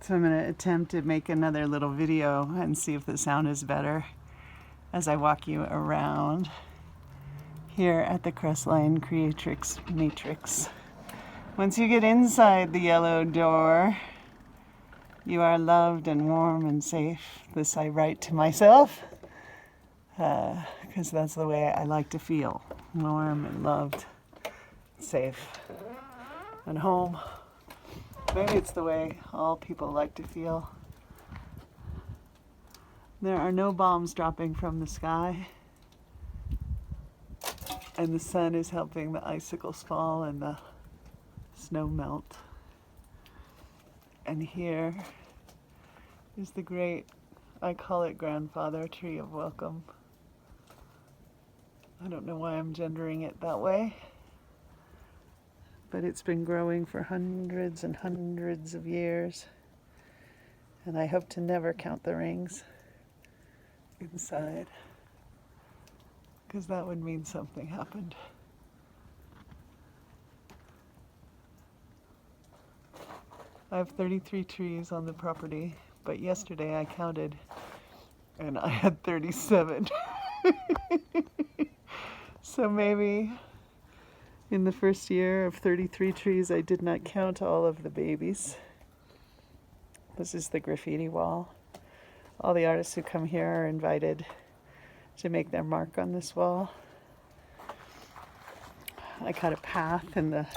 So I'm going to attempt to make another little video and see if the sound is better as I walk you around here at the Crestline Creatrix Matrix. Once you get inside the yellow door, you are loved and warm and safe. This I write to myself, because that's the way I like to feel. Warm and loved, safe, and home. Maybe it's the way all people like to feel. There are no bombs dropping from the sky, and the sun is helping the icicles fall and the snow melt. And here is the great, I call it grandfather tree of welcome. I don't know why I'm gendering it that way, but it's been growing for hundreds and hundreds of years, and I hope to never count the rings inside, because that would mean something happened. I have 33 trees on the property, but yesterday I counted and I had 37. So maybe in the first year of 33 trees I did not count all of the babies. This is the graffiti wall. All the artists who come here are invited to make their mark on this wall. I cut a path in the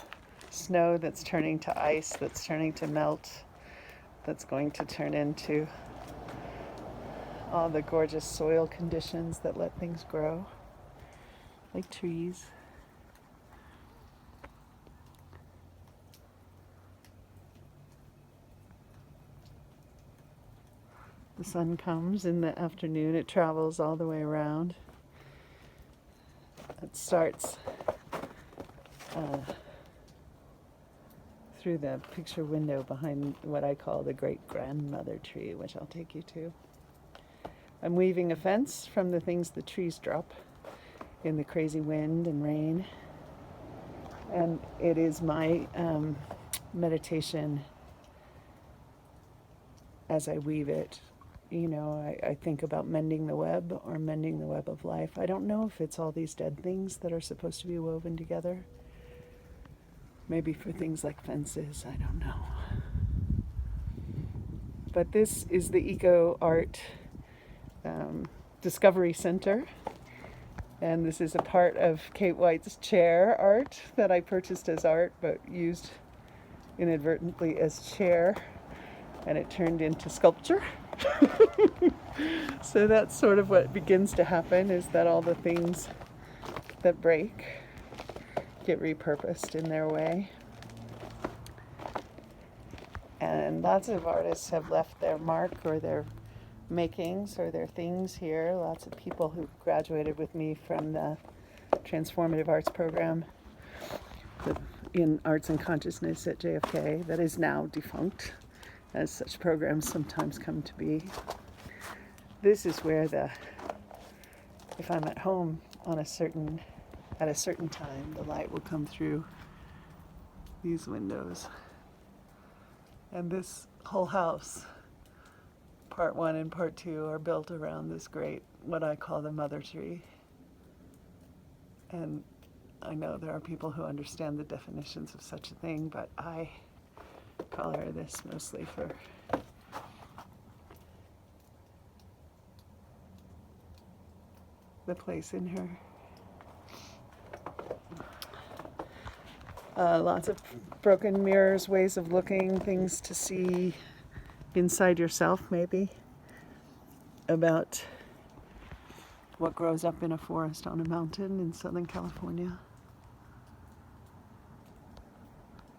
snow that's turning to ice, that's turning to melt, that's going to turn into all the gorgeous soil conditions that let things grow, like trees. The sun comes in the afternoon, it travels all the way around. It starts through the picture window behind what I call the great grandmother tree, which I'll take you to. I'm weaving a fence from the things the trees drop in the crazy wind and rain. And it is my meditation as I weave it. You know, I think about mending the web or mending the web of life. I don't know if it's all these dead things that are supposed to be woven together. Maybe for things like fences, I don't know. But this is the Eco Art Discovery Center. And this is a part of Kate White's chair art that I purchased as art, but used inadvertently as chair. And it turned into sculpture. So that's sort of what begins to happen, is that all the things that break get repurposed in their way. And lots of artists have left their mark or their makings or their things here. Lots of people who graduated with me from the Transformative Arts program in Arts and Consciousness at JFK that is now defunct, as such programs sometimes come to be. This is where if I'm at home at a certain time, the light will come through these windows. And this whole house, part 1 and part 2, are built around this great, what I call the mother tree. And I know there are people who understand the definitions of such a thing, but I call her this mostly for the place in her. Lots of broken mirrors, ways of looking, things to see inside yourself, maybe, about what grows up in a forest on a mountain in Southern California,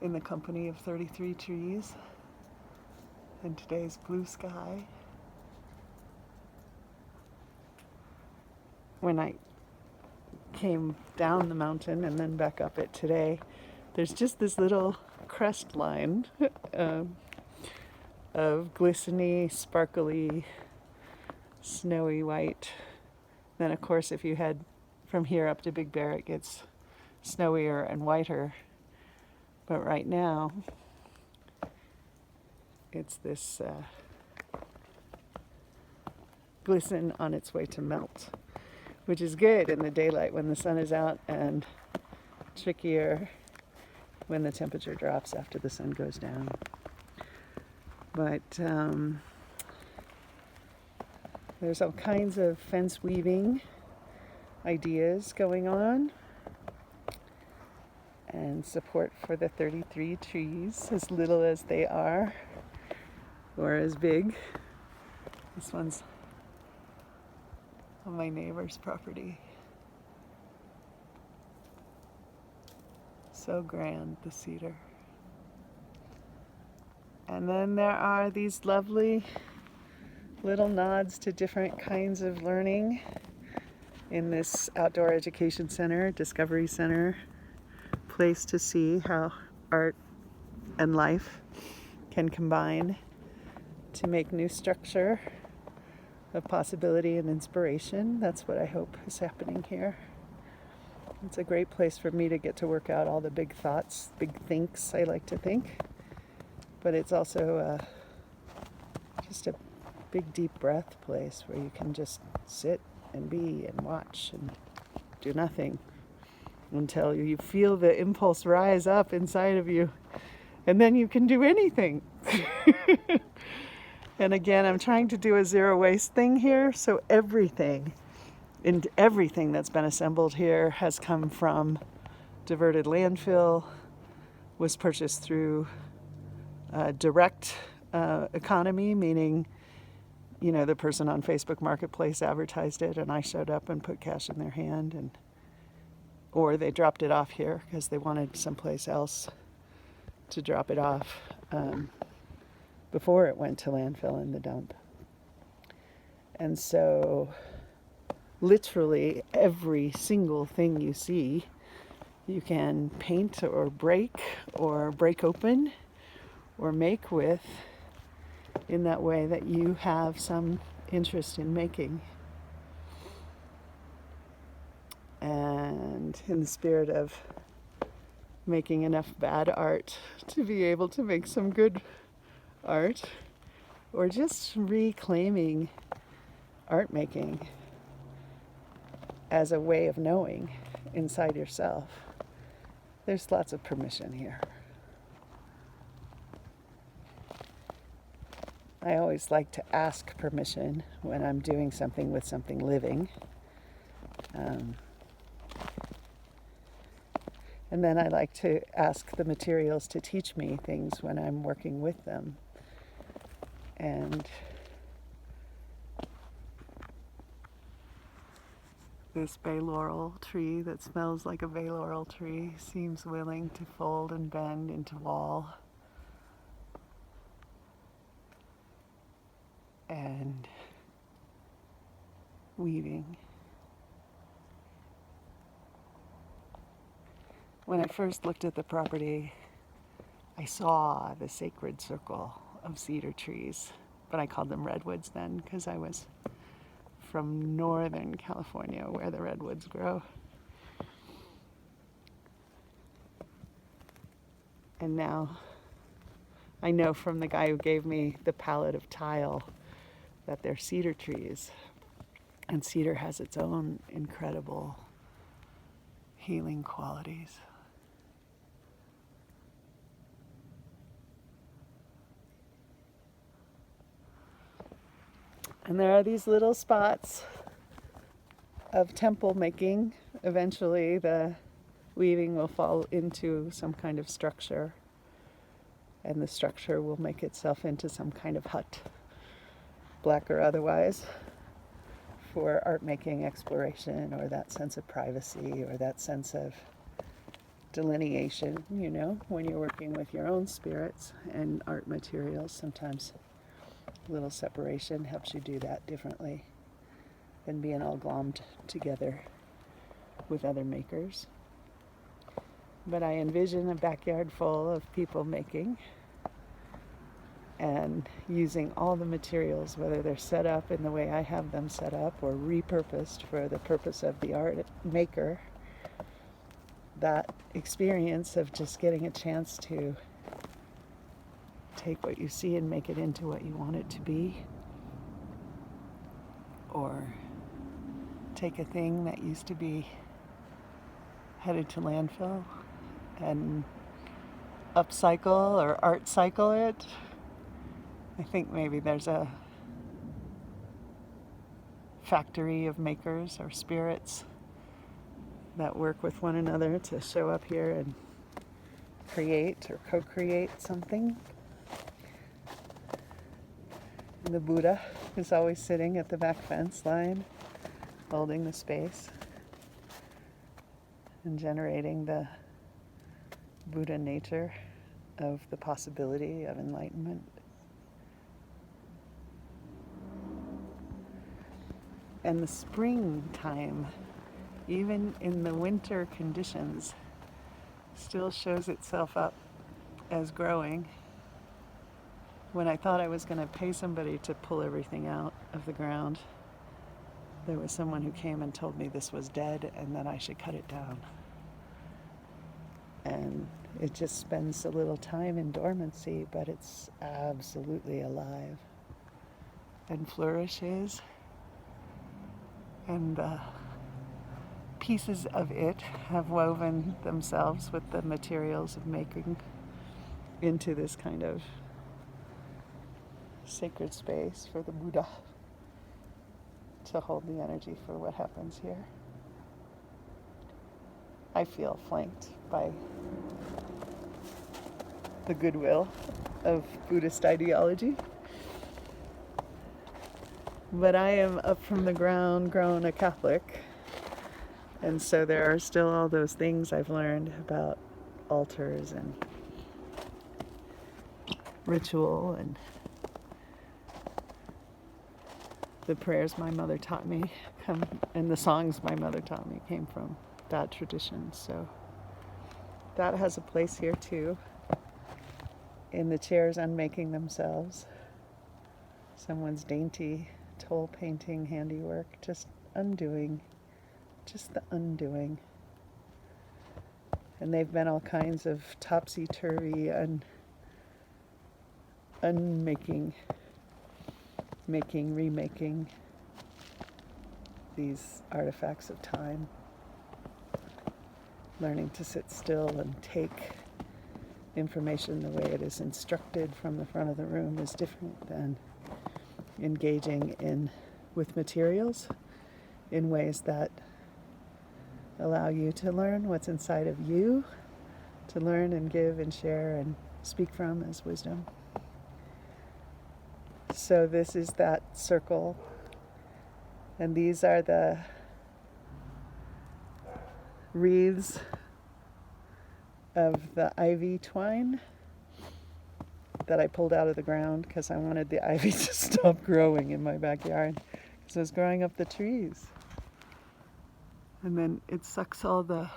in the company of 33 trees and today's blue sky. When I came down the mountain and then back up it today, there's just this little crest line of glistening, sparkly, snowy white. Then, of course, if you head from here up to Big Bear, it gets snowier and whiter. But right now, it's this glisten on its way to melt, which is good in the daylight when the sun is out, and trickier when the temperature drops after the sun goes down. But there's all kinds of fence weaving ideas going on, and support for the 33 trees, as little as they are, or as big. This one's on my neighbor's property. So grand, the cedar. And then there are these lovely little nods to different kinds of learning in this outdoor education center, discovery center, place to see how art and life can combine to make new structure of possibility and inspiration. That's what I hope is happening here. It's a great place for me to get to work out all the big thoughts, big thinks I like to think. But it's also just a big deep breath place where you can just sit and be and watch and do nothing until you feel the impulse rise up inside of you, and then you can do anything. And again, I'm trying to do a zero waste thing here, so everything that's been assembled here has come from diverted landfill, was purchased through direct economy, meaning, the person on Facebook Marketplace advertised it and I showed up and put cash in their hand, or they dropped it off here because they wanted someplace else to drop it off before it went to landfill in the dump. And so literally every single thing you see, you can paint or break open or make with in that way that you have some interest in making. And in the spirit of making enough bad art to be able to make some good art, or just reclaiming art making as a way of knowing inside yourself, there's lots of permission here. I always like to ask permission when I'm doing something with something living. And then I like to ask the materials to teach me things when I'm working with them. And this bay laurel tree that smells like a bay laurel tree seems willing to fold and bend into wall. And weaving. When I first looked at the property, I saw the sacred circle of cedar trees, but I called them redwoods then because I was from Northern California where the redwoods grow. And now I know from the guy who gave me the palette of tile that they're cedar trees, and cedar has its own incredible healing qualities. And there are these little spots of temple making. Eventually the weaving will fall into some kind of structure, and the structure will make itself into some kind of hut, black or otherwise, for art making exploration, or that sense of privacy, or that sense of delineation, when you're working with your own spirits and art materials. Sometimes a little separation helps you do that differently than being all glommed together with other makers. But I envision a backyard full of people making and using all the materials, whether they're set up in the way I have them set up or repurposed for the purpose of the art maker. That experience of just getting a chance to take what you see and make it into what you want it to be, or take a thing that used to be headed to landfill and upcycle or art cycle it. I think maybe there's a factory of makers or spirits that work with one another to show up here and create or co-create something. And the Buddha is always sitting at the back fence line, holding the space and generating the Buddha nature of the possibility of enlightenment. And the springtime, even in the winter conditions, still shows itself up as growing. When I thought I was going to pay somebody to pull everything out of the ground, there was someone who came and told me this was dead and that I should cut it down. And it just spends a little time in dormancy, but it's absolutely alive and flourishes. And the pieces of it have woven themselves with the materials of making into this kind of sacred space for the Buddha to hold the energy for what happens here. I feel flanked by the goodwill of Buddhist ideology. But I am up from the ground grown a Catholic. And so there are still all those things I've learned about altars and ritual, and the prayers my mother taught me and the songs my mother taught me came from that tradition. So that has a place here too, in the chairs unmaking themselves. Someone's dainty toll painting handiwork, just undoing, just the undoing. And they've been all kinds of topsy-turvy unmaking, making, remaking these artifacts of time. Learning to sit still and take information the way it is instructed from the front of the room is different than engaging with materials in ways that allow you to learn what's inside of you, to learn and give and share and speak from as wisdom. So this is that circle, and these are the wreaths of the ivy twine that I pulled out of the ground because I wanted the ivy to stop growing in my backyard because it was growing up the trees. And then it sucks all the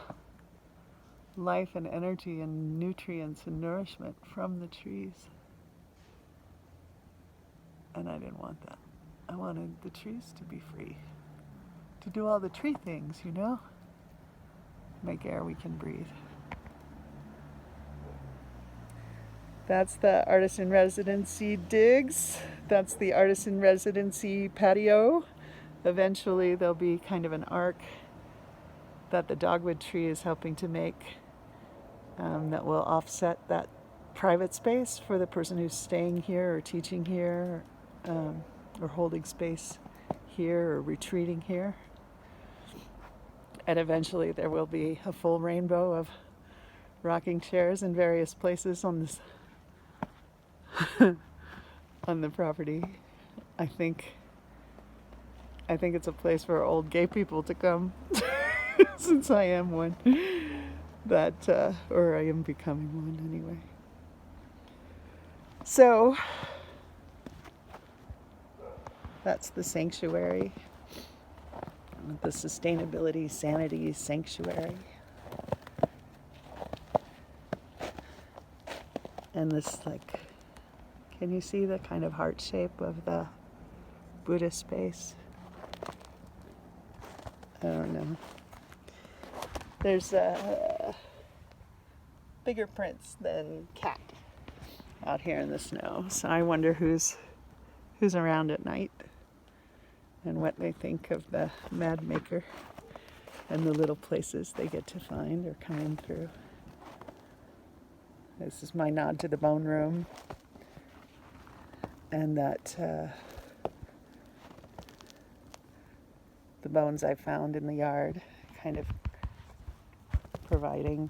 life and energy and nutrients and nourishment from the trees. And I didn't want that. I wanted the trees to be free, to do all the tree things, you know? Make air we can breathe. That's the artist in residency digs. That's the artist in residency patio. Eventually there'll be kind of an arc that the dogwood tree is helping to make that will offset that private space for the person who's staying here or teaching here or holding space here or retreating here. And eventually there will be a full rainbow of rocking chairs in various places on this on the property. I think it's a place for old gay people to come, since I am one. Or I am becoming one anyway. So that's the sanctuary, the sustainability, sanity sanctuary. And this, like, can you see the kind of heart shape of the Buddha space? I don't know. There's bigger prints than cat out here in the snow. So I wonder who's around at night and what they think of the Mad Maker and the little places they get to find or coming through. This is my nod to the bone room, and that the bones I found in the yard, kind of providing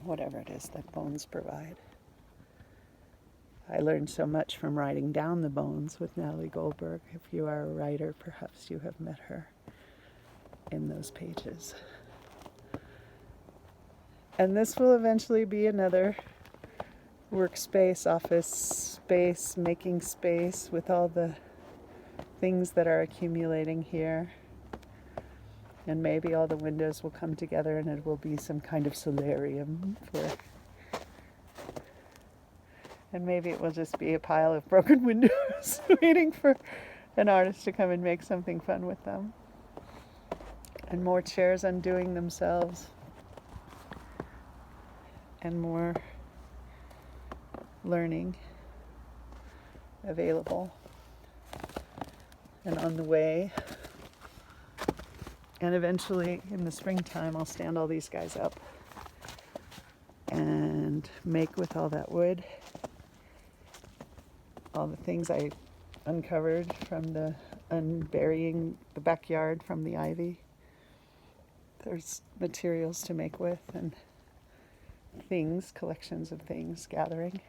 whatever it is that bones provide. I learned so much from writing down the bones with Natalie Goldberg. If you are a writer, perhaps you have met her in those pages. And this will eventually be another workspace, office space, making space with all the things that are accumulating here. And maybe all the windows will come together and it will be some kind of solarium for... And maybe it will just be a pile of broken windows waiting for an artist to come and make something fun with them. And more chairs undoing themselves. And more learning available and on the way. And eventually, in the springtime, I'll stand all these guys up and make with all that wood all the things I uncovered from the unburying the backyard from the ivy. There's materials to make with and things, collections of things gathering,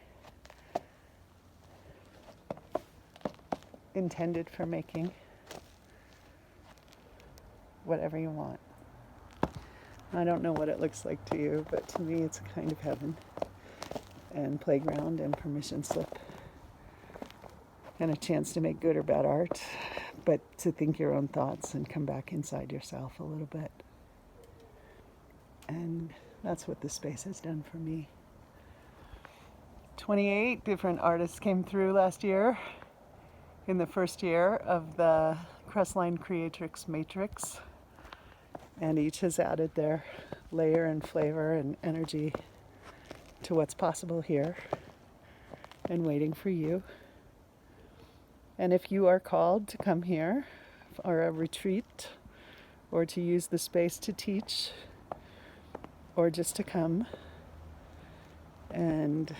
intended for making whatever you want. I don't know what it looks like to you, but to me it's a kind of heaven and playground and permission slip and a chance to make good or bad art, but to think your own thoughts and come back inside yourself a little bit. And that's what this space has done for me. 28 different artists came through last year in the first year of the Crestline Creatrix Matrix. And each has added their layer and flavor and energy to what's possible here and waiting for you. And if you are called to come here or a retreat or to use the space to teach, or just to come and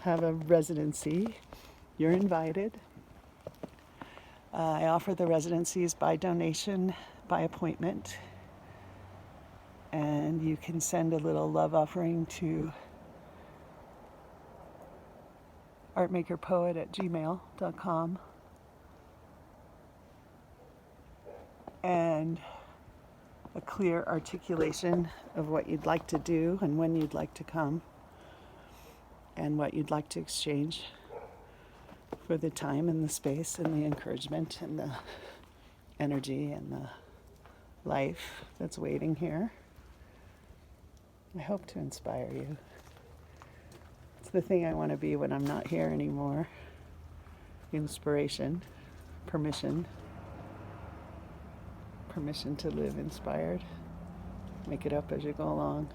have a residency, you're invited. I offer the residencies by donation, by appointment, and you can send a little love offering to artmakerpoet@gmail.com and a clear articulation of what you'd like to do and when you'd like to come and what you'd like to exchange for the time and the space and the encouragement and the energy and the life that's waiting here. I hope to inspire you. It's the thing I want to be when I'm not here anymore. Inspiration, permission to live inspired. Make it up as you go along.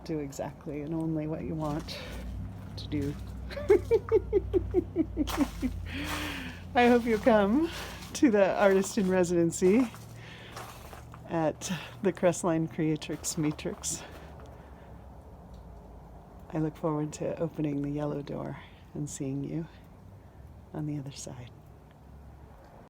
Do exactly and only what you want to do. I hope you come to the Artist in Residency at the Crestline Creatrix Matrix. I look forward to opening the yellow door and seeing you on the other side.